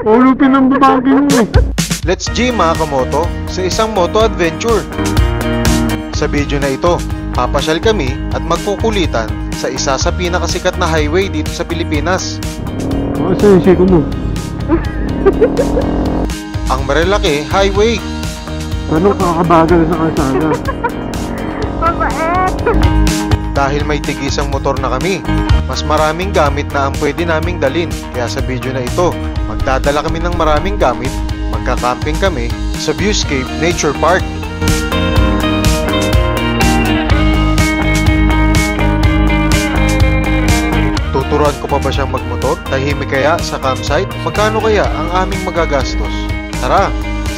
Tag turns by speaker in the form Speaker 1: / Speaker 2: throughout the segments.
Speaker 1: Ulupin ang babagi mo eh.
Speaker 2: Let's G mga kamoto sa isang moto adventure. Sa video na ito, papasyal kami at magkukulitan sa isa sa pinakasikat na highway dito sa Pilipinas.
Speaker 1: Kasi siko mo.
Speaker 2: Ang Marilaki Highway.
Speaker 1: Ano kakabagal sa kalsada?
Speaker 3: Mabait!
Speaker 2: Dahil may tigisang motor na kami, mas maraming gamit na ang pwede naming dalin. Kaya sa video na ito, magdadala kami ng maraming gamit, magka-camping kami sa Viewscape Nature Park. Tuturuan ko pa ba siyang magmotor? Tahimik kaya sa campsite? Magkano kaya ang aming magagastos? Tara,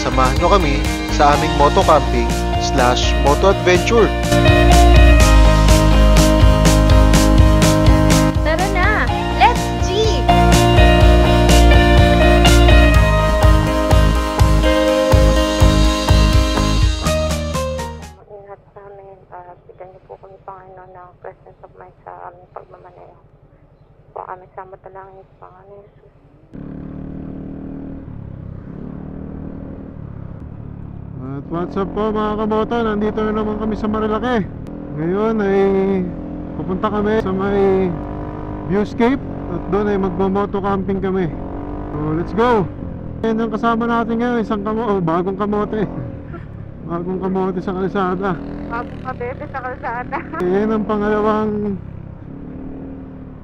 Speaker 2: samahan nyo kami sa aming moto camping / moto adventure.
Speaker 3: Tara na! Let's G! Mag-ingat sa amin at bigyan niyo po kami Panginoon ng presence of mind sa aming pagmamaneho. Po kami sa matalangin sa Panginoon Jesus.
Speaker 1: At what's up po mga kamoto, nandito na naman kami sa Marilaki. Ngayon ay pupunta kami sa may Viewscape at doon ay magmo-moto camping kami. So let's go! Yan ang kasama natin ngayon, isang bagong kamote. Bagong kamote sa kalsada.
Speaker 3: Bagong kabebe sa kalsada.
Speaker 1: Yan ang pangalawang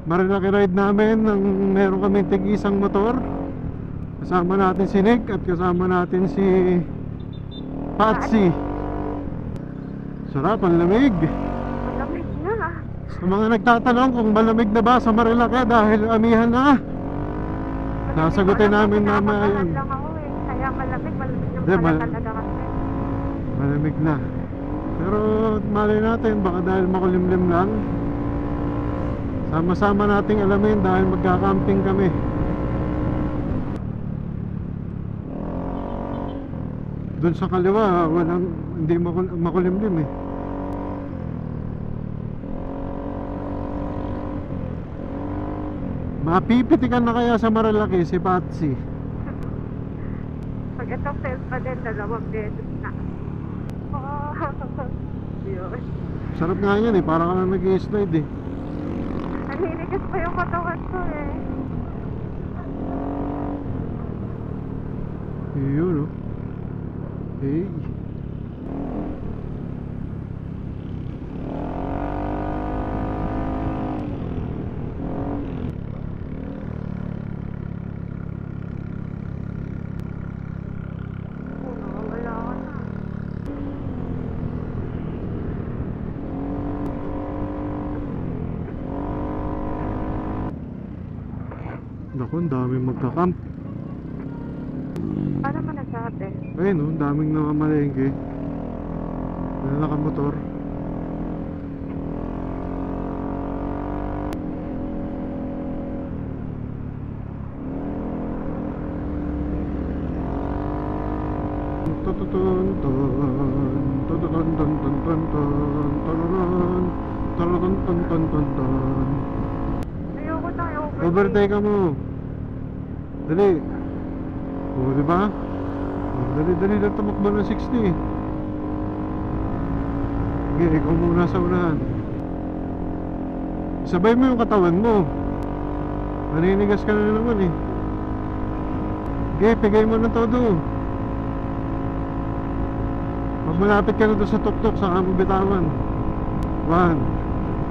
Speaker 1: Marilaki ride namin nang meron kami tig-isang motor. Kasama natin si Nick at kasama natin si Patsy. Sarap, ang lamig.
Speaker 3: Malamig na.
Speaker 1: Sa mga nagtatanong kung malamig na ba sa Marilaki dahil amihan na, sasagutin namin mamaya yan.
Speaker 3: Lang ako eh. Kaya malamig na
Speaker 1: Di,
Speaker 3: pala talaga kasi.
Speaker 1: Malamig na. Pero malay natin, baka dahil makulimlim lang, sama-sama nating alamin dahil magka-camping kami. Doon sa kaliwa, hindi makulimlim eh. Mapipitikan na kaya sa Marilaki si Patsy?
Speaker 3: Pag itong fail pa din, 2 beses na. Yun.
Speaker 1: Sarap nga yan eh, parang ka na nag-i-slide eh.
Speaker 3: Naninigas pa yung katawan ko eh.
Speaker 1: Yun oh. Hey.
Speaker 3: Wala ka na.
Speaker 1: Naku, ang daming magka-camp.
Speaker 3: Paano mo nasabi?
Speaker 1: Ayun oh, ang daming namamalengke na nakamotor.
Speaker 3: Ayoko na, ayoko.
Speaker 1: Overtake ka mo. Dali. O, diba? Dali-dali lang tumakbo ng 60. Sige, ikaw muna sa unahan. Sabay mo yung katawan mo. Naninigas ka na naman eh. Sige, pigay mo ng todo. Pag malapit ka na doon sa tuktok, saka mo bitawan. 1,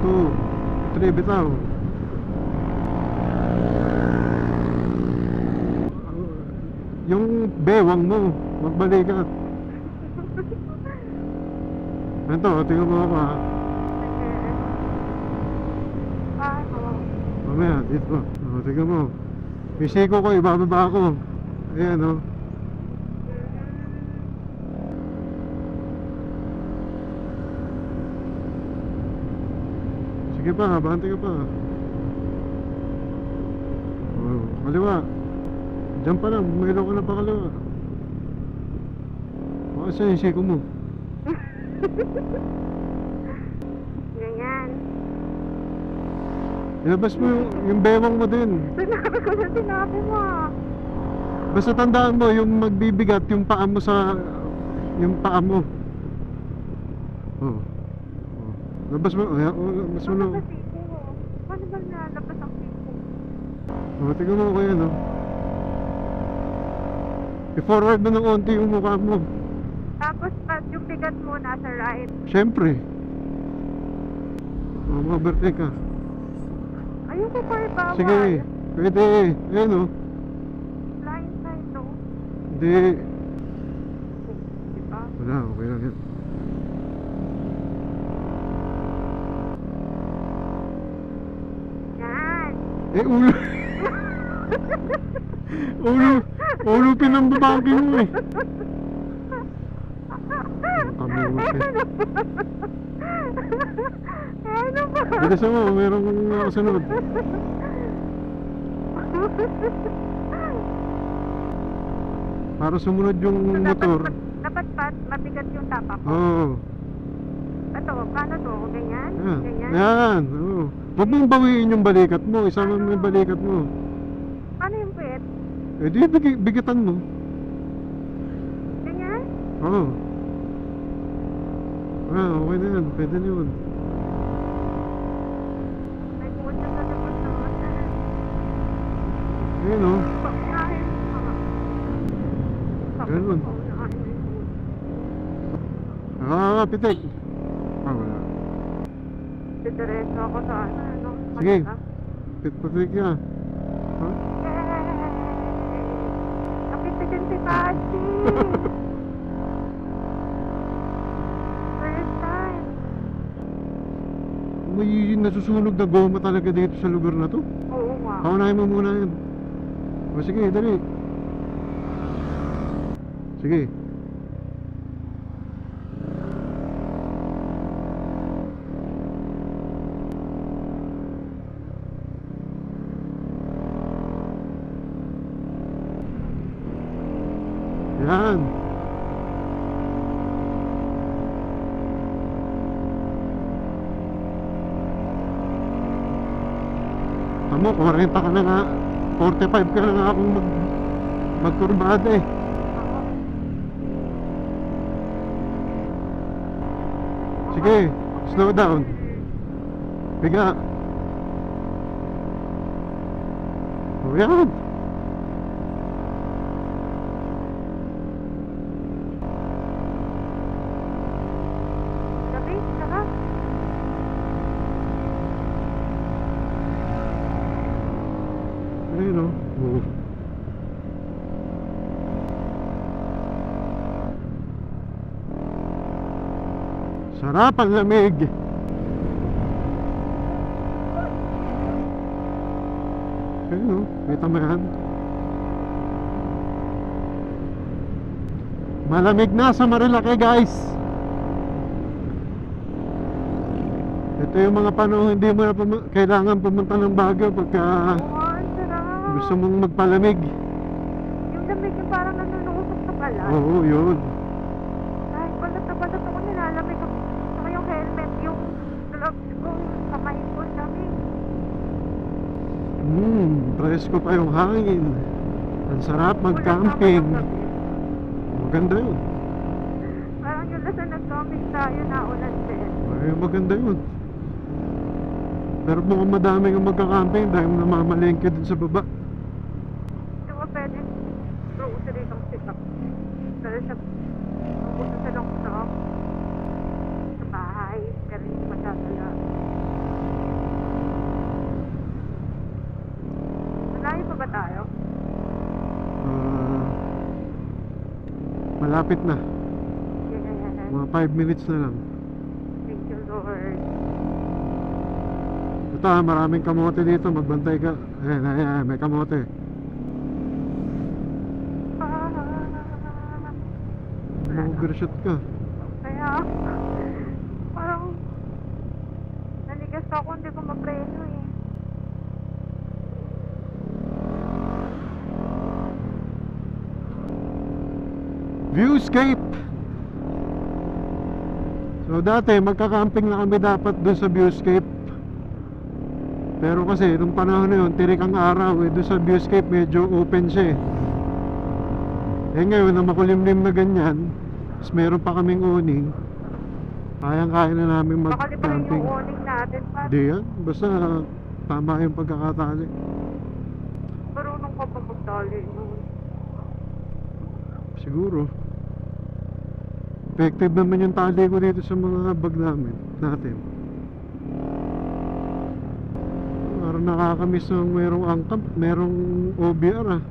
Speaker 1: 2, 3, bitaw. Yung bewang mo, magbalikat. Ito, tingnan mo ako ha.
Speaker 3: Paano?
Speaker 1: Mamaya, dito. Tingnan mo. May siko ko, ibababa ako. Ayan o. Sige pa, bante ka pa. Kaliwa. Diyan pa lang, mayroon ka na pa kaliwa. Baka saan yung siko mo?
Speaker 3: Ganyan.
Speaker 1: Ilabas mo yung bewang mo din.
Speaker 3: Sinabi ko na sinabi mo ah.
Speaker 1: Basta tandaan mo, yung magbibigat, yung paa mo sa... Yung paa mo. Oh. Oh. Labas mo, labas mo na.
Speaker 3: Ano ba siko? Paano ba nalabas ang siko?
Speaker 1: Oh, tingnan mo ko yan, oh. I-forward mo ng onti yung mukha mo.
Speaker 3: Tapos pag yung bigat mo nasa right.
Speaker 1: Siyempre. Oh, mag-overtake ka.
Speaker 3: Ayoko pa ibawal.
Speaker 1: Sige, pwede. Ayun, oh.
Speaker 3: Blind side to.
Speaker 1: Hindi.
Speaker 3: Diba?
Speaker 1: Wala, okay lang yan.
Speaker 3: Yan.
Speaker 1: Eh, ulo. Ulo pinambabagi mo eh. Kamote.
Speaker 3: Ano ba?
Speaker 1: Bilisan mo, merong nakasunod. Para sumunod yung motor.
Speaker 3: Dapat mabigat yung tapa ko.
Speaker 1: Oo.
Speaker 3: Ito, paano to? Ganyan?
Speaker 1: Yan.
Speaker 3: Ganyan?
Speaker 1: Yan. Oo. Huwag mong bawiin yung balikat mo. Isama mo yung balikat mo.
Speaker 3: Ano yung puwet?
Speaker 1: Eh di bigatan mo.
Speaker 3: Ganyan?
Speaker 1: Oo. Ah, okay na yan. Pwede na yun.
Speaker 3: May buwan na sa labas naman.
Speaker 1: Ayun o.
Speaker 3: Pagkain mo mga.
Speaker 1: Ganun. Ah, pitik. Ah, wala.
Speaker 3: Didiretso ako sa ano.
Speaker 1: Sige.
Speaker 3: Manila.
Speaker 1: Pitik ka. Huh?
Speaker 3: Yay! Napitikin si Pachi! First time.
Speaker 1: May nasusunog na goma talaga dito sa lugar na to.
Speaker 3: Oo nga.
Speaker 1: Kaunahin mo muna yun. O sige, dali. Sige. Yan. Tamo, 40 ka na nga. 45 ka na nga akong magkurbada eh. Sige, slow down. Biga. O yan.
Speaker 3: Gabi, saka.
Speaker 1: Ayun o. Oo. Sarap ang lamig. Ayun o, may tamahan. Malamig na sa Marilaki guys. Ito yung mga panahon hindi mo na kailangan pumunta ng Baguio pagka
Speaker 3: Oo, ang sarap.
Speaker 1: gusto mong magpalamig.
Speaker 3: Yung lamig yung parang nanunuusok sa balat.
Speaker 1: Oo, yun.
Speaker 3: Kahit balat na balat ako nilalamig ako. Saka yung helmet, yung gloves ko, kamay ko, lamig.
Speaker 1: Presko pa yung hangin. Ang sarap mag-camping. Maganda yun.
Speaker 3: Parang yung lasa nag-camping tayo na ulan din.
Speaker 1: Ay, maganda yun. Pero mukhang madami yung magka-camping dahil namamalengke din sa baba.
Speaker 3: Hindi ko pwede grocery kang sit-up. Dahil sa pupunta sa long stop sa bahay, pero hindi matadala. Malayo pa ba tayo?
Speaker 1: Malapit na.
Speaker 3: Yes.
Speaker 1: Mga 5 minutes na lang.
Speaker 3: Thank you, Lord.
Speaker 1: Ito ha, maraming kamote dito. Magbantay ka. Ayan, ayan, may kamote. Overshoot ka.
Speaker 3: Kaya, parang naligas ako, hindi ko mapreno eh.
Speaker 1: Viewscape. So dati magka-camping na kami dapat doon sa Viewscape. Pero kasi nung panahon na yun, tirik ang araw eh. Doon sa viewscape medyo open siya eh. Eh ngayon na makulimlim na ganyan, tapos meron pa kaming awning, kayang-kaya na namin
Speaker 3: Makalimutan
Speaker 1: mag-camping.
Speaker 3: yung awning natin, Pat.
Speaker 1: Di yan, basta tama yung pagkakatali.
Speaker 3: Marunong ka pa magtali nun.
Speaker 1: Siguro. Effective naman yung tali ko dito sa mga bag natin. Parang nakakamiss ng merong angkap, merong OBR ah.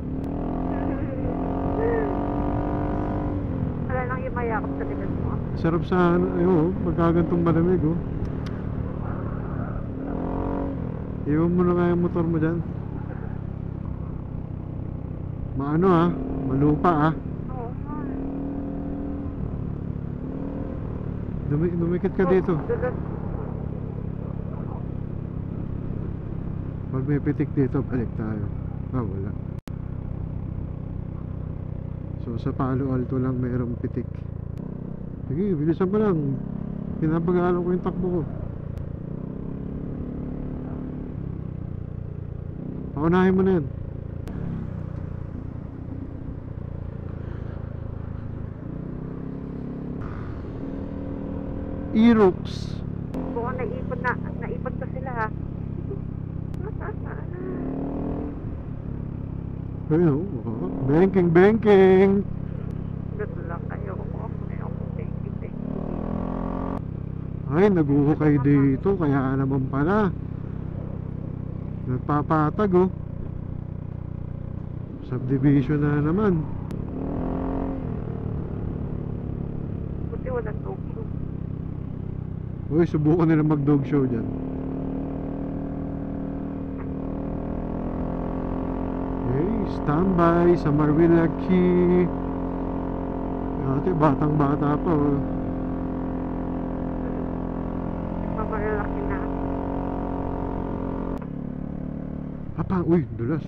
Speaker 3: Wala nang imayakap sa likod mo.
Speaker 1: Sarap sa ano, ayun, magkagantong malamig oh. Iwan mo na nga yung motor mo dyan. Maano ah, malupa ah.
Speaker 3: Oo nga.
Speaker 1: Dumikit ka dito.
Speaker 3: Dulas.
Speaker 1: Pag may pitik dito, balik tayo. Ah, wala. So sa Palo Alto lang mayroong pitik. Sige, bilisan mo lang. Pinapag-aalam ko yung takbo ko. Paunahin mo na yan. Erox.
Speaker 3: Mukhang naipon pa sila ha.
Speaker 1: Ayun oh, banking.
Speaker 3: Ganun lang kayo. Thank you.
Speaker 1: Ay, naguhukay dito. Kaya naman pala nagpapatag oh. Subdivision na naman.
Speaker 3: Buti walang dog show.
Speaker 1: Uy, subukan nila mag dog show dyan. Okay, standby sa Marvilla Key. Dati batang bata pa oh.
Speaker 3: Mamalaki na.
Speaker 1: Apa, uy, dulas.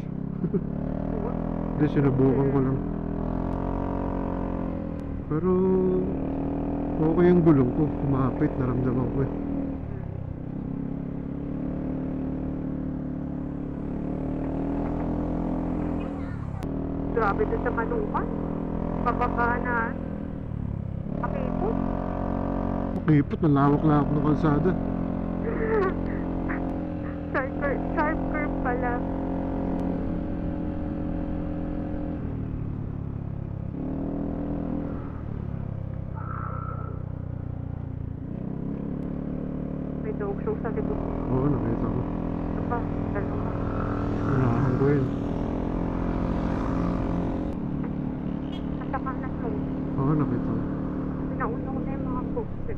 Speaker 1: Hindi, sinubukan ko lang. Pero okay yung gulong ko. Kumapit, naramdaman ko eh.
Speaker 3: Grabe doon sa Manuman. Pababa na. Pakipot.
Speaker 1: Makipot, nalawak-lawak ng kalsada.
Speaker 3: Sharp curve pala. May dog show sa likod.
Speaker 1: Oo, nakita ko.
Speaker 3: Ito pa, dalawa.
Speaker 1: Unahan ko yun.
Speaker 3: Nasa kanan mo.
Speaker 1: Oo, nakita ko.
Speaker 3: Pinauna ko na yung mga poster.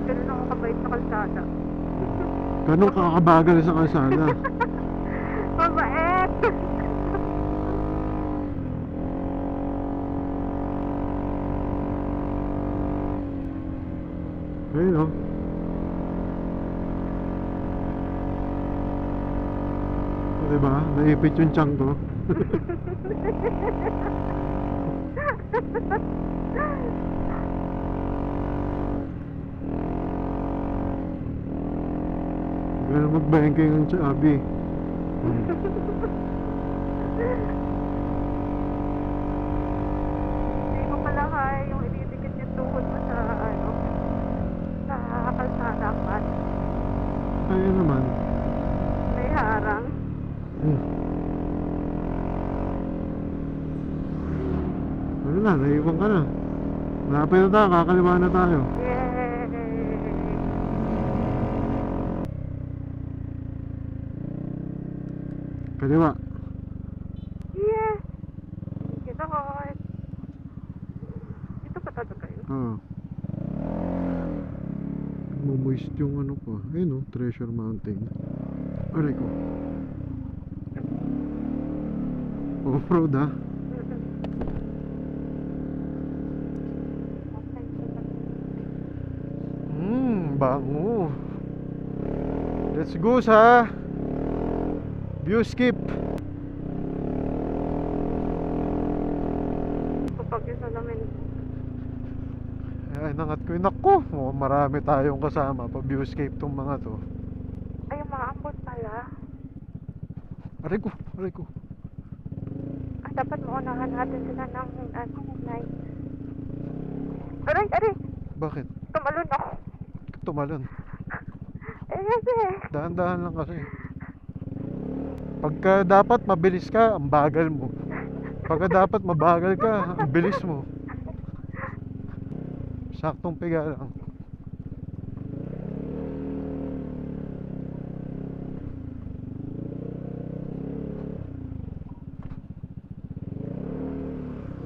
Speaker 3: Ganun ako kabait sa kalsada.
Speaker 1: Ganun kakabagal sa kalsada.
Speaker 3: Mabait!
Speaker 1: Ayun oh. Diba? Naipit yung tiyan ko. Ganun mag-banking ang Chabi.
Speaker 3: Hindi mo pala kaya yung ididikit yung tuhod mo sa sa kalsada pat.
Speaker 1: Ayun naman.
Speaker 3: May harang.
Speaker 1: Ano na, naiwan ka na. Malapit na tayo, kakaliwa na tayo.
Speaker 3: Yay!
Speaker 1: Kaliwa.
Speaker 3: Yes! Kita ko. Dito pa tayo kayo.
Speaker 1: Oo. Mumoist yung ano ko. Ayun oh, Treasure Mountain. Aray ko. Off-road ah. Bango. Let's go sa viewscape.
Speaker 3: Kapag yung salamin.
Speaker 1: inangat ko. Naku, marami tayong kasama. Pa-viewscape tong mga to.
Speaker 3: Ay, yung mga ambot pala.
Speaker 1: Aray ko, aray ko.
Speaker 3: Dapat maunahan natin sila ng night. Aray, aray!
Speaker 1: Bakit?
Speaker 3: Tumalon ako.
Speaker 1: Tumalon.
Speaker 3: Kasi.
Speaker 1: Dahan-dahan lang kasi. Pagka dapat mabilis ka, ang bagal mo. Pagka dapat mabagal ka, ang bilis mo. Saktong piga lang.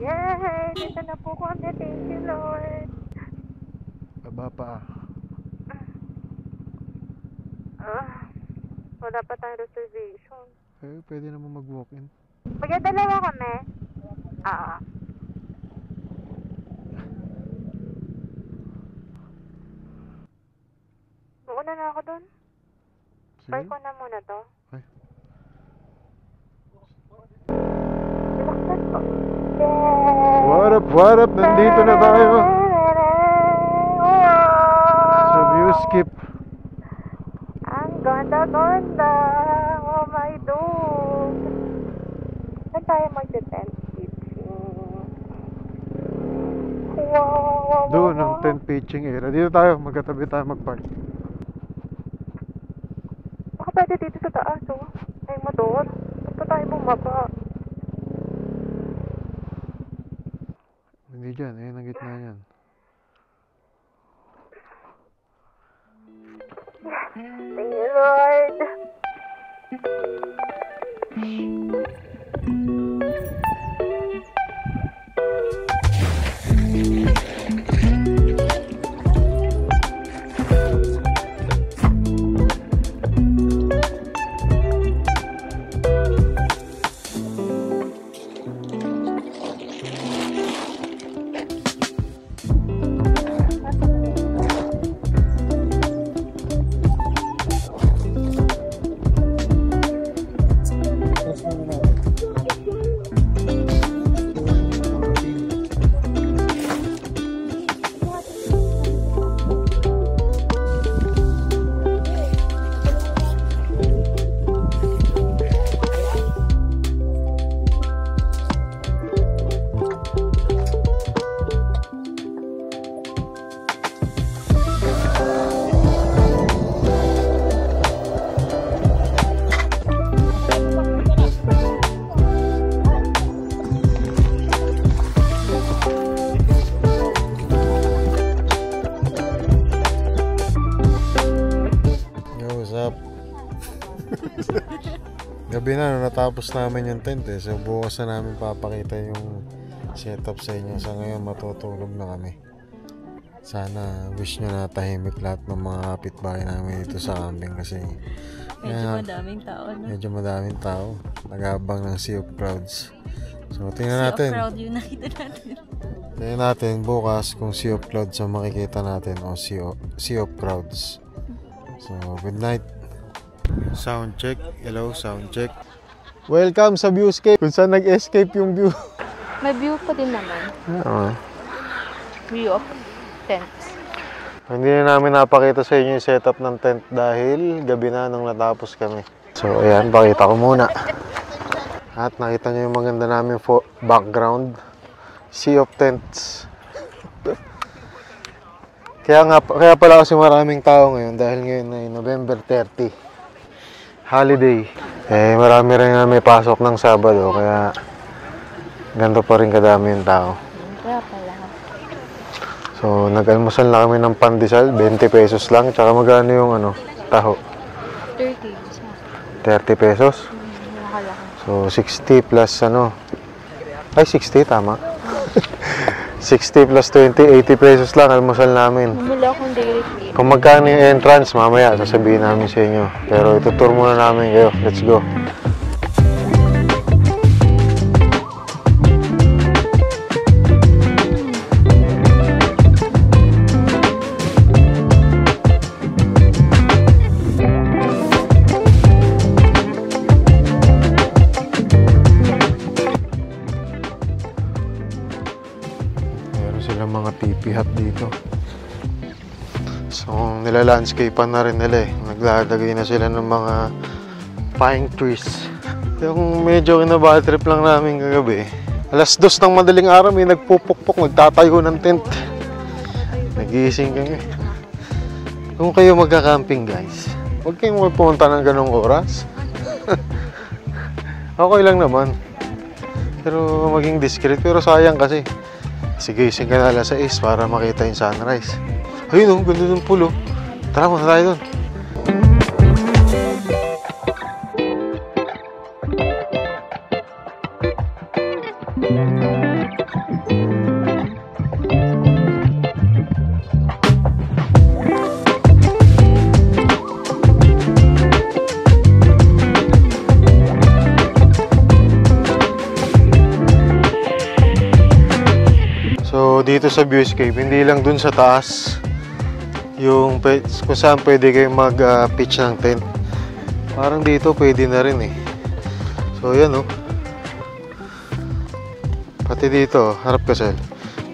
Speaker 3: Yay! Dito na po kami. Thank you, Lord.
Speaker 1: Baba pa.
Speaker 3: Wala pa tayong reservation.
Speaker 1: Pwede naman mag-walk-in.
Speaker 3: Magdadalawa kami. Mauna na ako dun. Park ko na muna to.
Speaker 1: Ay.
Speaker 3: Relaxan po. Yay!
Speaker 1: What up, what up? Nandito na tayo sa viewscape.
Speaker 3: Ang ganda-ganda. Oh my dude. Saan tayo mag-tent pitching? Wow.
Speaker 1: Doon ang tent pitching area. Dito tayo, magkatabi tayo mag-park.
Speaker 3: Baka pwede dito sa taas, oh. Ay, motor. Ba't pa tayo bumaba?
Speaker 1: Hindi dyan, ang gitna yan.
Speaker 3: Thank you, Lord.
Speaker 1: Gabi na, natapos namin yung tent eh. So bukas na namin papakita yung setup sa inyo. Sa ngayon matutulog na kami. Sana wish nyo na tahimik lahat ng mga kapitbahay namin dito sa camping kasi
Speaker 4: medyo madaming tao, no?
Speaker 1: Medyo madaming tao. Nag-aabang ng Sea of Clouds. So tingnan natin.
Speaker 4: Sea of Cloud yung nakita natin.
Speaker 1: Tingnan natin bukas kung Sea of Clouds ang makikita natin o Sea of Clouds. So good night. Sound check. Hello, sound check. Welcome sa viewscape. Kung saan nag-escape yung view.
Speaker 3: May view pa din naman. View of tents.
Speaker 1: Hindi na namin napakita sa inyo yung setup ng tent dahil gabi na nung natapos kami. So ayan, pakita ko muna. At nakita nyo yung maganda namin background. Sea of tents. Kaya pala kasi maraming tao ngayon dahil ngayon ay November 30. Holiday. Eh marami rin na may pasok ng Sabado kaya ganito pa rin kadami yung tao.
Speaker 3: Kaya pala.
Speaker 1: So nag-almusal na kami ng pandesal, 20 pesos lang. Tsaka magkano yung taho? 30 pesos? So 60 plus ay 60 tama. 60 plus 20, 80 pesos lang almusal namin.
Speaker 3: Bumili akong dairy queen.
Speaker 1: Kung magkano yung entrance, mamaya sasabihin namin sa inyo. Pero itutur muna namin kayo. Let's go. Meron silang mga tipi hut dito.
Speaker 2: So, nila-landscapean na rin nila eh. Naglalagay na sila ng mga pine trees. Yung medyo kinabad trip lang namin kagabi. Alas 2 ng madaling araw, may nagpupukpok, nagtatayo ng tent. Nagising kami. Kung kayo magka-camping guys, huwag kayong magpunta ng ganong oras. Okay lang naman. Pero maging discreet. Pero sayang kasi. Sige, gising ka na alas 6 para makita yung sunrise. Ayun oh, ganda ng pulo. Tara, muna tayo doon. So, dito sa viewscape, hindi lang dun sa taas yung kung saan pwede kayong mag-pitch ng tent. Parang dito pwede na rin eh. So, yan oh. Pati dito, harap ka Sel.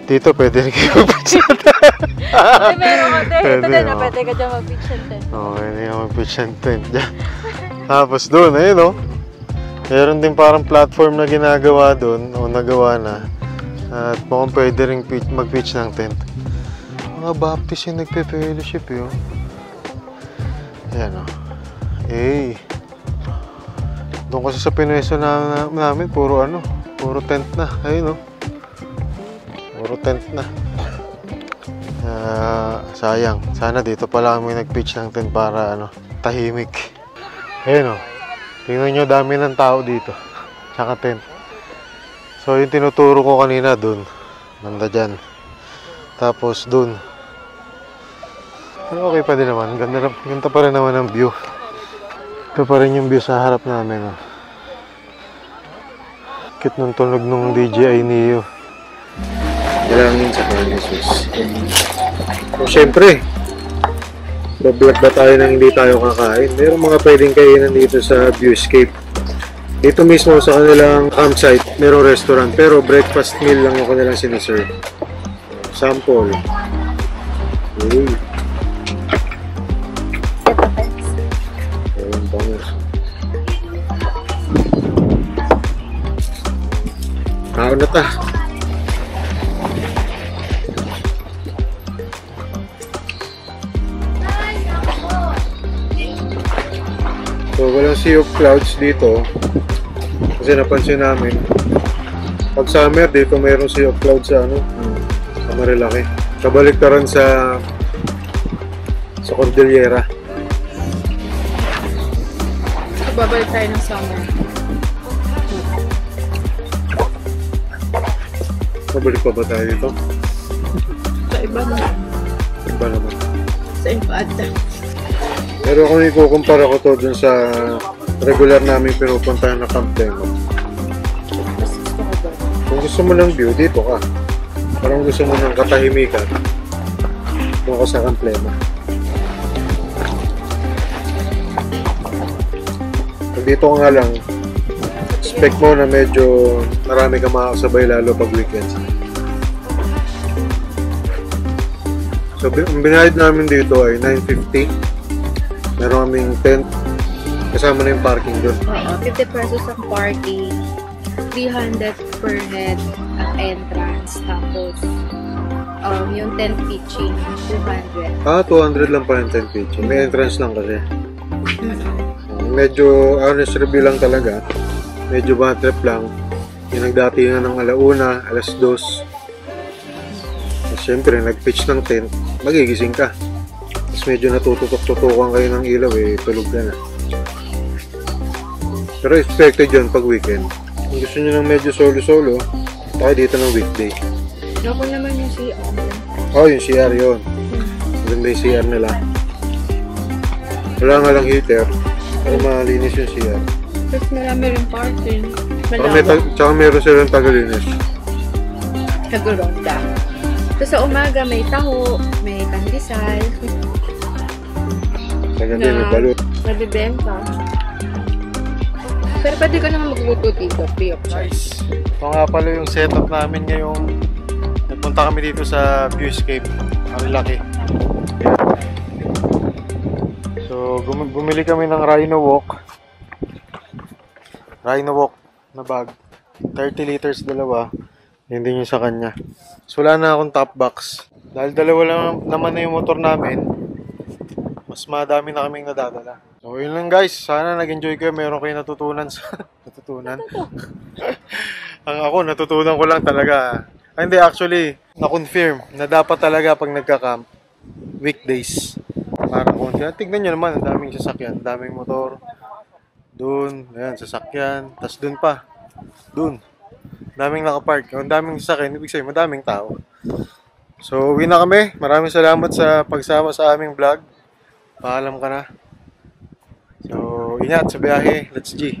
Speaker 2: Dito pwede rin kayo mag-pitch ng tent.
Speaker 4: Ay, meron ka din. Ito din na
Speaker 2: oh.
Speaker 4: pwede ka dyan mag-pitch ng tent.
Speaker 2: Oo, pwede ka mag-pitch ng tent dyan. Tapos doon, ayun oh. Meron din parang platform na ginagawa doon o nagawa na. At mukhang pwede rin mag-pitch ng tent. Mga Baptist yung nagpe-fellowship yun. Ayan o. Eh. Doon kasi sa pinwesto namin, puro tent na. Ayun o. Puro tent na. Sayang. Sana dito pala kami nag-pitch ng tent para tahimik. Ayun o. Tingnan nyo, dami ng tao dito. Tsaka tent. So, yung tinuturo ko kanina dun. Banda dyan. Tapos dun. Pero okay pa din naman. Ganda pa rin naman ang view. Ito pa rin yung view sa harap namin. Oh. Cute nung tunog nung DJI Neo. Kailangan sa Jesus. So, syempre. Bablog ba tayo nang hindi tayo kakain? Mayroong mga pwedeng kainan dito sa viewscape. Dito mismo sa kanilang campsite, merong restaurant. Pero breakfast meal lang yung kanilang siniserve. Sample. Uy. Ayun, bangos. Kaon na ta. So, walang sea of clouds dito. Kasi napansin namin, pag summer dito mayroong sea of clouds sa sa Marilaki. Kabaliktaran sa Cordillera.
Speaker 4: Babalik tayo ng summer.
Speaker 2: Kabalik pa ba tayo dito?
Speaker 4: Sa iba naman.
Speaker 2: Iba naman.
Speaker 4: Sa iba ata.
Speaker 2: Pero kung ikukumpara ko to dun sa regular namin pinupuntahan na Camp Demo. Kung gusto mo ng view, dito ka. Parang gusto mo ng katahimikan, doon ka sa Camp Demo. Kung dito nga lang, expect mo na medyo marami ka makakasabay lalo pag weekends. So, ang binayad namin dito ay $950. Meron kaming tent. Kasama na yung parking doon.
Speaker 5: Oo, 50 pesos ang parking, 300 per head ang entrance, tapos yung tent pitching, 200.
Speaker 2: 200 lang pa yung tent pitching. May entrance lang kasi. Medyo honest review lang talaga. Medyo bad trip lang. Yung nagdatingan ng alauna, alas 2. Siyempre, nag-pitch ng tent, magigising ka. Tapos medyo natututok-tutukan kayo ng ilaw, tulog ka na. Pero expected yun pag weekend. Kung gusto nyo ng medyo solo-solo, tayo dito ng weekday.
Speaker 5: Ako naman yung CR.
Speaker 2: Yung CR yun. Maganda yung CR nila. Wala nga lang heater. Para malinis yung CR.
Speaker 5: Tapos marami rin parking.
Speaker 2: Tsaka meron silang tagalinis.
Speaker 5: Kaguronda. Tapos sa umaga may taho, may pandesal.
Speaker 2: Tagalinis, may balot.
Speaker 5: Nabibenta. Pero pwede ka naman magluto dito, free of charge.
Speaker 2: Ito nga pala yung setup namin ngayong nagpunta kami dito sa viewscape. Marilaki. bumili kami ng Rhino Walk. Rhino Walk na bag. 30 liters dalawa. Yun din yung sa kanya. So wala na akong top box. Dahil dalawa lang naman na yung motor namin, mas madami na kaming nadadala. So yun lang guys. Sana nag-enjoy kayo. Meron kayo natutunan sa... natutunan? Ang ako, natutunan ko lang talaga. Ay, hindi, actually, na-confirm na dapat talaga pag nagka-camp, weekdays. Para kung tignan nyo naman, ang daming sasakyan, ang daming motor. Doon, ayan, sasakyan. Tapos doon pa. Doon. Daming nakapark. Ang daming sasakyan, ibig sabihin, madaming tao. So, uwi na kami. Maraming salamat sa pagsama sa aming vlog. Paalam ka na. So, ingat sa biyahe. Let's G.